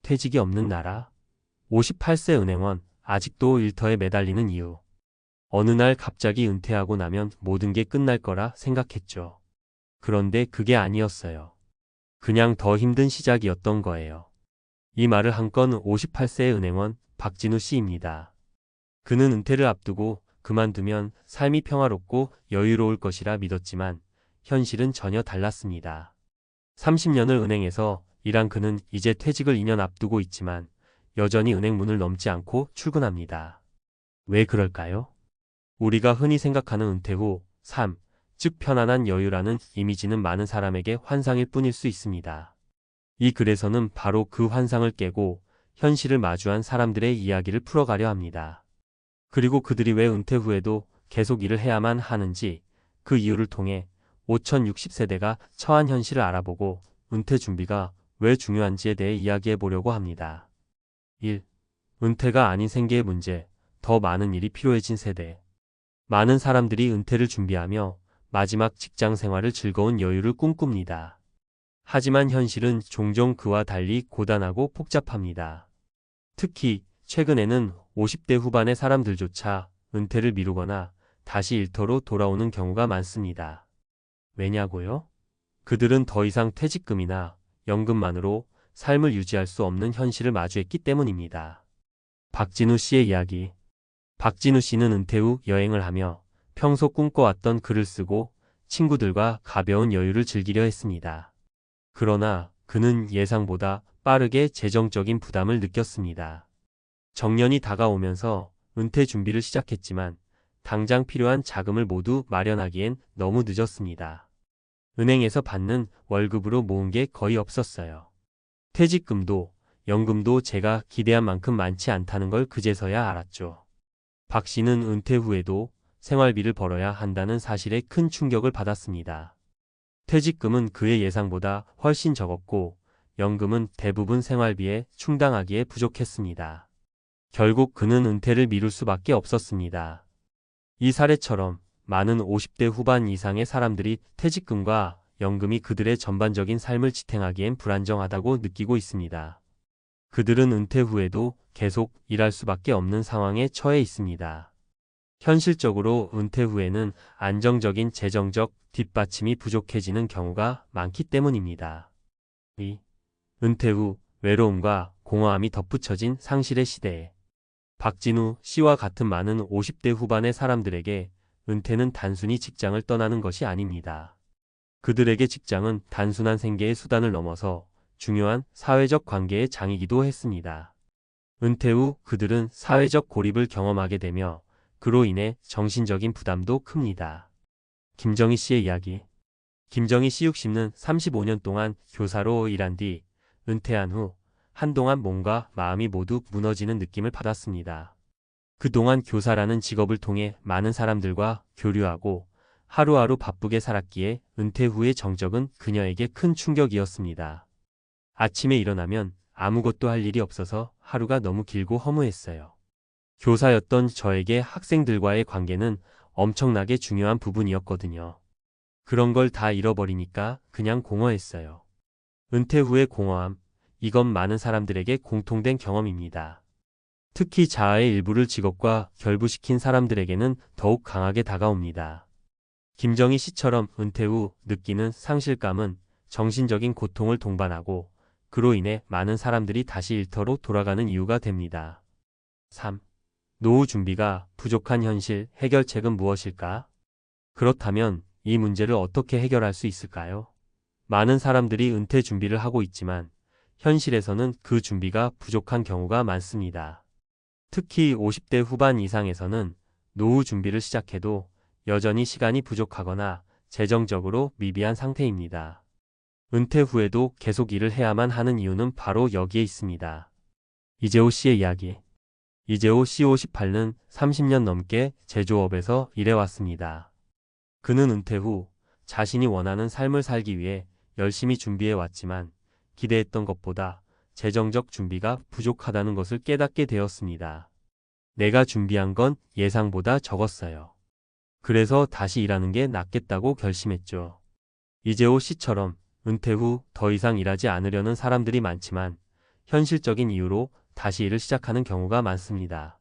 퇴직이 없는 나라. 58세 은행원, 아직도 일터에 매달리는 이유. 어느 날 갑자기 은퇴하고 나면 모든 게 끝날 거라 생각했죠. 그런데 그게 아니었어요. 그냥 더 힘든 시작이었던 거예요. 이 말을 한 건 58세의 은행원 박진우 씨입니다. 그는 은퇴를 앞두고 그만두면 삶이 평화롭고 여유로울 것이라 믿었지만 현실은 전혀 달랐습니다. 30년을 은행에서 일한 그는 이제 퇴직을 2년 앞두고 있지만 여전히 은행 문을 넘지 않고 출근합니다. 왜 그럴까요? 우리가 흔히 생각하는 은퇴 후 삶, 즉 편안한 여유라는 이미지는 많은 사람에게 환상일 뿐일 수 있습니다. 이 글에서는 바로 그 환상을 깨고 현실을 마주한 사람들의 이야기를 풀어가려 합니다. 그리고 그들이 왜 은퇴 후에도 계속 일을 해야만 하는지, 그 이유를 통해 5060세대가 처한 현실을 알아보고 은퇴 준비가 왜 중요한지에 대해 이야기해 보려고 합니다. 1. 은퇴가 아닌 생계의 문제, 더 많은 일이 필요해진 세대. 많은 사람들이 은퇴를 준비하며 마지막 직장 생활을 즐거운 여유를 꿈꿉니다. 하지만 현실은 종종 그와 달리 고단하고 복잡합니다. 특히 최근에는 50대 후반의 사람들조차 은퇴를 미루거나 다시 일터로 돌아오는 경우가 많습니다. 왜냐고요? 그들은 더 이상 퇴직금이나 연금만으로 삶을 유지할 수 없는 현실을 마주했기 때문입니다. 박진우 씨의 이야기. 박진우 씨는 은퇴 후 여행을 하며 평소 꿈꿔왔던 글을 쓰고 친구들과 가벼운 여유를 즐기려 했습니다. 그러나 그는 예상보다 빠르게 재정적인 부담을 느꼈습니다. 정년이 다가오면서 은퇴 준비를 시작했지만 당장 필요한 자금을 모두 마련하기엔 너무 늦었습니다. 은행에서 받는 월급으로 모은 게 거의 없었어요. 퇴직금도 연금도 제가 기대한 만큼 많지 않다는 걸 그제서야 알았죠. 박 씨는 은퇴 후에도 생활비를 벌어야 한다는 사실에 큰 충격을 받았습니다. 퇴직금은 그의 예상보다 훨씬 적었고 연금은 대부분 생활비에 충당하기에 부족했습니다. 결국 그는 은퇴를 미룰 수밖에 없었습니다. 이 사례처럼 많은 50대 후반 이상의 사람들이 퇴직금과 연금이 그들의 전반적인 삶을 지탱하기엔 불안정하다고 느끼고 있습니다. 그들은 은퇴 후에도 계속 일할 수밖에 없는 상황에 처해 있습니다. 현실적으로 은퇴 후에는 안정적인 재정적 뒷받침이 부족해지는 경우가 많기 때문입니다. 2. 은퇴 후 외로움과 공허함이 덧붙여진 상실의 시대에. 박진우 씨와 같은 많은 50대 후반의 사람들에게 은퇴는 단순히 직장을 떠나는 것이 아닙니다. 그들에게 직장은 단순한 생계의 수단을 넘어서 중요한 사회적 관계의 장이기도 했습니다. 은퇴 후 그들은 사회적 고립을 경험하게 되며 그로 인해 정신적인 부담도 큽니다. 김정희 씨의 이야기. 김정희 씨 60는 35년 동안 교사로 일한 뒤 은퇴한 후 한동안 몸과 마음이 모두 무너지는 느낌을 받았습니다. 그동안 교사라는 직업을 통해 많은 사람들과 교류하고 하루하루 바쁘게 살았기에 은퇴 후의 정적은 그녀에게 큰 충격이었습니다. 아침에 일어나면 아무것도 할 일이 없어서 하루가 너무 길고 허무했어요. 교사였던 저에게 학생들과의 관계는 엄청나게 중요한 부분이었거든요. 그런 걸 다 잃어버리니까 그냥 공허했어요. 은퇴 후의 공허함, 이건 많은 사람들에게 공통된 경험입니다. 특히 자아의 일부를 직업과 결부시킨 사람들에게는 더욱 강하게 다가옵니다. 김정희 씨처럼 은퇴 후 느끼는 상실감은 정신적인 고통을 동반하고 그로 인해 많은 사람들이 다시 일터로 돌아가는 이유가 됩니다. 3. 노후 준비가 부족한 현실 해결책은 무엇일까? 그렇다면 이 문제를 어떻게 해결할 수 있을까요? 많은 사람들이 은퇴 준비를 하고 있지만 현실에서는 그 준비가 부족한 경우가 많습니다. 특히 50대 후반 이상에서는 노후 준비를 시작해도 여전히 시간이 부족하거나 재정적으로 미비한 상태입니다. 은퇴 후에도 계속 일을 해야만 하는 이유는 바로 여기에 있습니다. 이재호 씨의 이야기. 이재호 씨 58는 30년 넘게 제조업에서 일해왔습니다. 그는 은퇴 후 자신이 원하는 삶을 살기 위해 열심히 준비해왔지만 기대했던 것보다 재정적 준비가 부족하다는 것을 깨닫게 되었습니다. 내가 준비한 건 예상보다 적었어요. 그래서 다시 일하는 게 낫겠다고 결심했죠. 이재호 씨처럼 은퇴 후 더 이상 일하지 않으려는 사람들이 많지만 현실적인 이유로 다시 일을 시작하는 경우가 많습니다.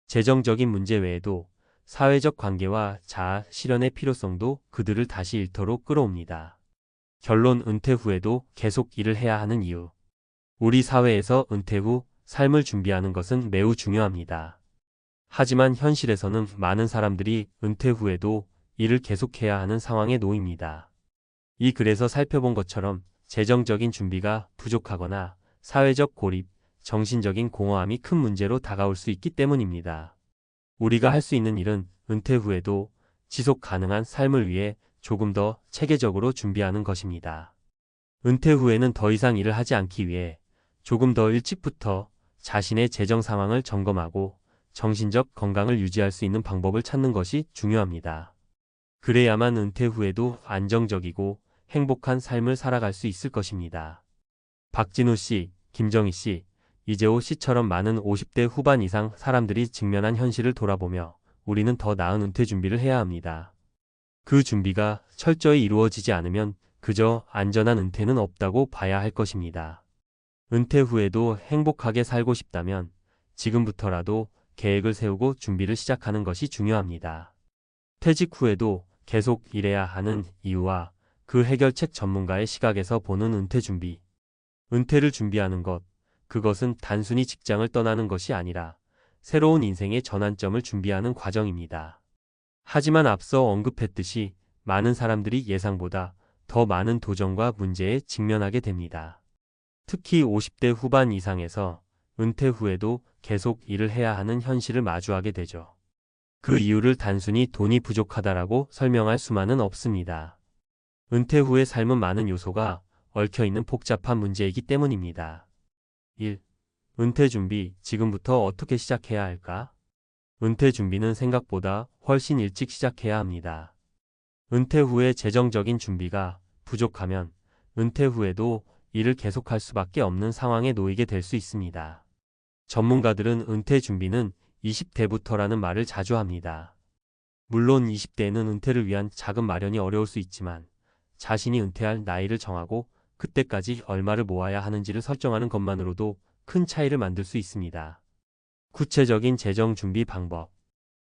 재정적인 문제 외에도 사회적 관계와 자아 실현의 필요성도 그들을 다시 일터로 끌어옵니다. 결론 은퇴 후에도 계속 일을 해야 하는 이유. 우리 사회에서 은퇴 후 삶을 준비하는 것은 매우 중요합니다. 하지만 현실에서는 많은 사람들이 은퇴 후에도 일을 계속해야 하는 상황에 놓입니다. 이 글에서 살펴본 것처럼 재정적인 준비가 부족하거나 사회적 고립, 정신적인 공허함이 큰 문제로 다가올 수 있기 때문입니다. 우리가 할 수 있는 일은 은퇴 후에도 지속 가능한 삶을 위해 조금 더 체계적으로 준비하는 것입니다. 은퇴 후에는 더 이상 일을 하지 않기 위해 조금 더 일찍부터 자신의 재정 상황을 점검하고 정신적 건강을 유지할 수 있는 방법을 찾는 것이 중요합니다. 그래야만 은퇴 후에도 안정적이고 행복한 삶을 살아갈 수 있을 것입니다. 박진우 씨, 김정희 씨, 이재호 씨처럼 많은 50대 후반 이상 사람들이 직면한 현실을 돌아보며 우리는 더 나은 은퇴 준비를 해야 합니다. 그 준비가 철저히 이루어지지 않으면 그저 안전한 은퇴는 없다고 봐야 할 것입니다. 은퇴 후에도 행복하게 살고 싶다면 지금부터라도 계획을 세우고 준비를 시작하는 것이 중요합니다. 퇴직 후에도 계속 일해야 하는 이유와 그 해결책 전문가의 시각에서 보는 은퇴 준비. 은퇴를 준비하는 것, 그것은 단순히 직장을 떠나는 것이 아니라 새로운 인생의 전환점을 준비하는 과정입니다. 하지만 앞서 언급했듯이 많은 사람들이 예상보다 더 많은 도전과 문제에 직면하게 됩니다. 특히 50대 후반 이상에서 은퇴 후에도 계속 일을 해야 하는 현실을 마주하게 되죠. 그 이유를 단순히 돈이 부족하다라고 설명할 수만은 없습니다. 은퇴 후의 삶은 많은 요소가 얽혀있는 복잡한 문제이기 때문입니다. 1. 은퇴 준비, 지금부터 어떻게 시작해야 할까? 은퇴 준비는 생각보다 훨씬 일찍 시작해야 합니다. 은퇴 후에 재정적인 준비가 부족하면 은퇴 후에도 일을 계속할 수밖에 없는 상황에 놓이게 될 수 있습니다. 전문가들은 은퇴 준비는 20대부터라는 말을 자주 합니다. 물론 20대에는 은퇴를 위한 자금 마련이 어려울 수 있지만 자신이 은퇴할 나이를 정하고 그때까지 얼마를 모아야 하는지를 설정하는 것만으로도 큰 차이를 만들 수 있습니다. 구체적인 재정 준비 방법.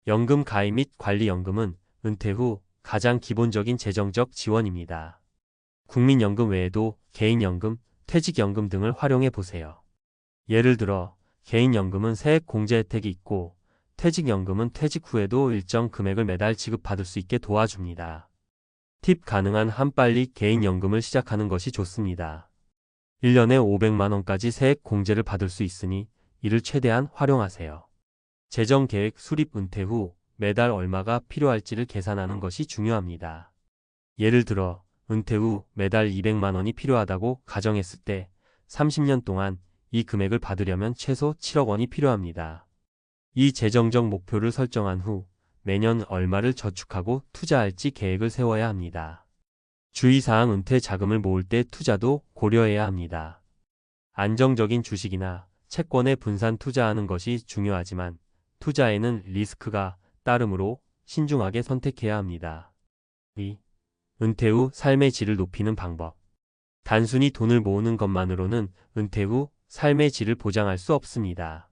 연금 가입 및 관리연금은 은퇴 후 가장 기본적인 재정적 지원입니다. 국민연금 외에도 개인연금, 퇴직연금 등을 활용해 보세요. 예를 들어 개인연금은 세액 공제 혜택이 있고 퇴직연금은 퇴직 후에도 일정 금액을 매달 지급받을 수 있게 도와줍니다. 팁 가능한 한 빨리 개인연금을 시작하는 것이 좋습니다. 1년에 500만 원까지 세액 공제를 받을 수 있으니 이를 최대한 활용하세요. 재정계획 수립 은퇴 후 매달 얼마가 필요할지를 계산하는 것이 중요합니다. 예를 들어 은퇴 후 매달 200만 원이 필요하다고 가정했을 때 30년 동안 이 금액을 받으려면 최소 7억 원이 필요합니다. 이 재정적 목표를 설정한 후 매년 얼마를 저축하고 투자할지 계획을 세워야 합니다. 주의사항 은퇴 자금을 모을 때 투자도 고려해야 합니다. 안정적인 주식이나 채권에 분산 투자하는 것이 중요하지만 투자에는 리스크가 따르므로 신중하게 선택해야 합니다. 2. 은퇴 후 삶의 질을 높이는 방법. 단순히 돈을 모으는 것만으로는 은퇴 후 삶의 질을 보장할 수 없습니다.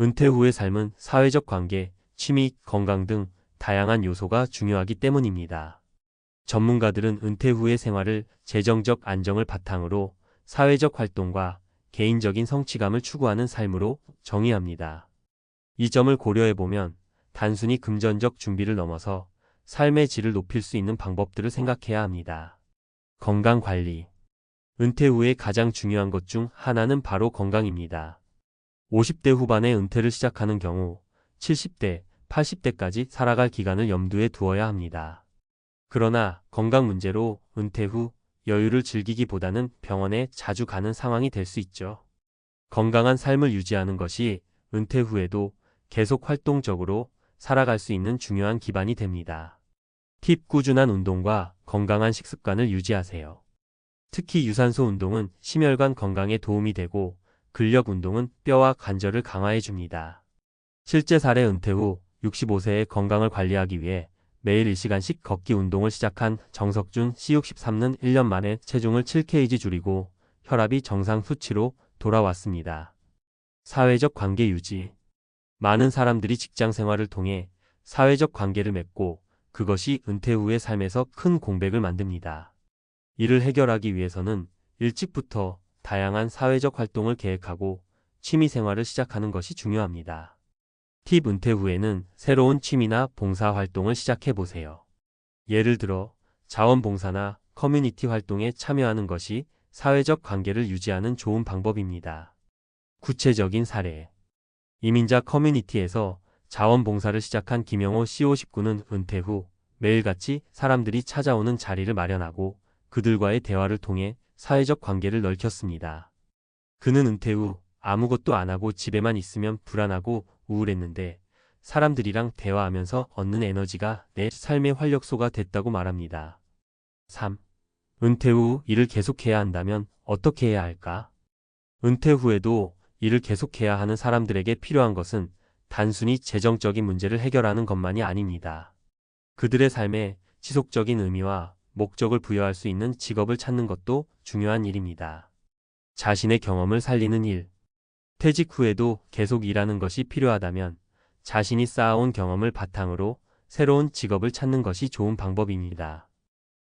은퇴 후의 삶은 사회적 관계, 취미, 건강 등 다양한 요소가 중요하기 때문입니다. 전문가들은 은퇴 후의 생활을 재정적 안정을 바탕으로 사회적 활동과 개인적인 성취감을 추구하는 삶으로 정의합니다. 이 점을 고려해보면 단순히 금전적 준비를 넘어서 삶의 질을 높일 수 있는 방법들을 생각해야 합니다. 건강관리. 은퇴 후에 가장 중요한 것 중 하나는 바로 건강입니다. 50대 후반에 은퇴를 시작하는 경우 70대, 80대까지 살아갈 기간을 염두에 두어야 합니다. 그러나 건강 문제로 은퇴 후 여유를 즐기기보다는 병원에 자주 가는 상황이 될 수 있죠. 건강한 삶을 유지하는 것이 은퇴 후에도 계속 활동적으로 살아갈 수 있는 중요한 기반이 됩니다. 팁 꾸준한 운동과 건강한 식습관을 유지하세요. 특히 유산소 운동은 심혈관 건강에 도움이 되고 근력 운동은 뼈와 관절을 강화해 줍니다. 실제 사례 은퇴 후 65세의 건강을 관리하기 위해 매일 1시간씩 걷기 운동을 시작한 정석준 C63는 1년 만에 체중을 7kg 줄이고 혈압이 정상 수치로 돌아왔습니다. 사회적 관계 유지. 많은 사람들이 직장 생활을 통해 사회적 관계를 맺고 그것이 은퇴 후의 삶에서 큰 공백을 만듭니다. 이를 해결하기 위해서는 일찍부터 다양한 사회적 활동을 계획하고 취미 생활을 시작하는 것이 중요합니다. 팁: 은퇴 후에는 새로운 취미나 봉사 활동을 시작해 보세요. 예를 들어 자원봉사나 커뮤니티 활동에 참여하는 것이 사회적 관계를 유지하는 좋은 방법입니다. 구체적인 사례: 이민자 커뮤니티에서 자원봉사를 시작한 김영호 CO19는 은퇴 후 매일같이 사람들이 찾아오는 자리를 마련하고 그들과의 대화를 통해 사회적 관계를 넓혔습니다. 그는 은퇴 후 아무것도 안 하고 집에만 있으면 불안하고 우울했는데 사람들이랑 대화하면서 얻는 에너지가 내 삶의 활력소가 됐다고 말합니다. 3. 은퇴 후 일을 계속해야 한다면 어떻게 해야 할까? 은퇴 후에도 일을 계속해야 하는 사람들에게 필요한 것은 단순히 재정적인 문제를 해결하는 것만이 아닙니다. 그들의 삶에 지속적인 의미와 목적을 부여할 수 있는 직업을 찾는 것도 중요한 일입니다. 자신의 경험을 살리는 일. 퇴직 후에도 계속 일하는 것이 필요하다면 자신이 쌓아온 경험을 바탕으로 새로운 직업을 찾는 것이 좋은 방법입니다.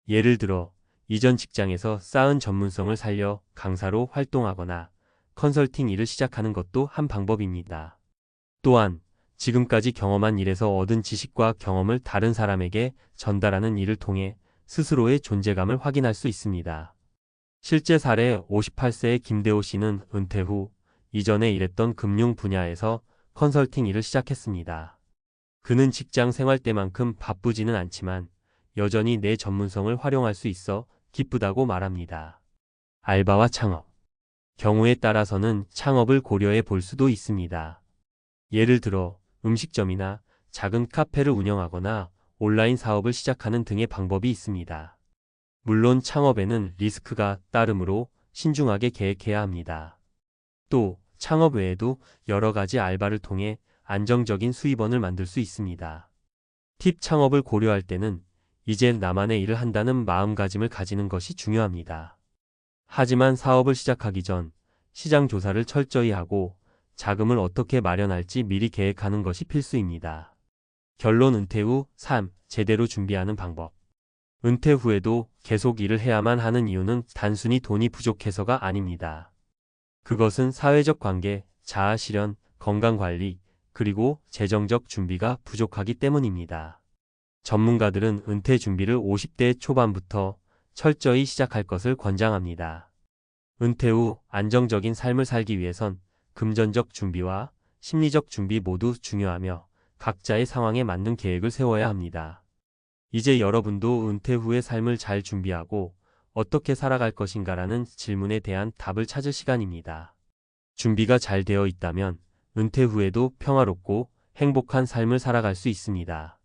예를 들어 이전 직장에서 쌓은 전문성을 살려 강사로 활동하거나 컨설팅 일을 시작하는 것도 한 방법입니다. 또한 지금까지 경험한 일에서 얻은 지식과 경험을 다른 사람에게 전달하는 일을 통해 스스로의 존재감을 확인할 수 있습니다. 실제 사례: 58세의 김대호 씨는 은퇴 후 이전에 일했던 금융 분야에서 컨설팅 일을 시작했습니다. 그는 직장 생활 때만큼 바쁘지는 않지만 여전히 내 전문성을 활용할 수 있어 기쁘다고 말합니다. 알바와 창업. 경우에 따라서는 창업을 고려해 볼 수도 있습니다. 예를 들어 음식점이나 작은 카페를 운영하거나 온라인 사업을 시작하는 등의 방법이 있습니다. 물론 창업에는 리스크가 따르므로 신중하게 계획해야 합니다. 또 창업 외에도 여러 가지 알바를 통해 안정적인 수입원을 만들 수 있습니다. 팁: 창업을 고려할 때는 이젠 나만의 일을 한다는 마음가짐을 가지는 것이 중요합니다. 하지만 사업을 시작하기 전 시장 조사를 철저히 하고 자금을 어떻게 마련할지 미리 계획하는 것이 필수입니다. 결론: 은퇴 후 삶 제대로 준비하는 방법. 은퇴 후에도 계속 일을 해야만 하는 이유는 단순히 돈이 부족해서가 아닙니다. 그것은 사회적 관계, 자아 실현, 건강 관리, 그리고 재정적 준비가 부족하기 때문입니다. 전문가들은 은퇴 준비를 50대 초반부터 철저히 시작할 것을 권장합니다. 은퇴 후 안정적인 삶을 살기 위해선 금전적 준비와 심리적 준비 모두 중요하며 각자의 상황에 맞는 계획을 세워야 합니다. 이제 여러분도 은퇴 후의 삶을 잘 준비하고 어떻게 살아갈 것인가라는 질문에 대한 답을 찾을 시간입니다. 준비가 잘 되어 있다면 은퇴 후에도 평화롭고 행복한 삶을 살아갈 수 있습니다.